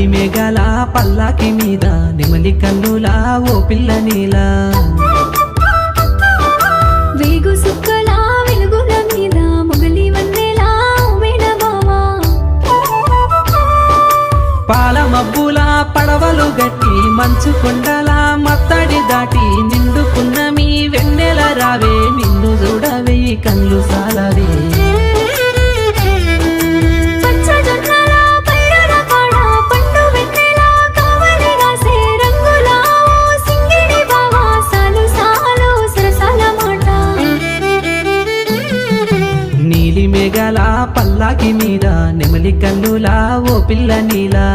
నీలి మేఘాల పల్లాకి మీద నెమలి కన్నులా ఓ పిల్ల నీలా వేగు సుక్కల వెలుగుల మీద మొగలి వన్నెలా మేనమామా పాల మబ్బుల పడవలు గట్టి మంచు కొండల మత్తడి దాటి నిండుకున్న మీ వెన్నెల రావే నిన్ను చూడవే కళ్ళు సాలవే పచ్చజొన్నల పైరుల కాడ పండు వెన్నెల కావలి రాసే రంగుల ఓ సింగిడి బావా సాలు సాలు సరసాల మాట నీలి మేఘాల పల్లాకి మీద నెమలి కన్నులా ఓ పిల్ల నీలా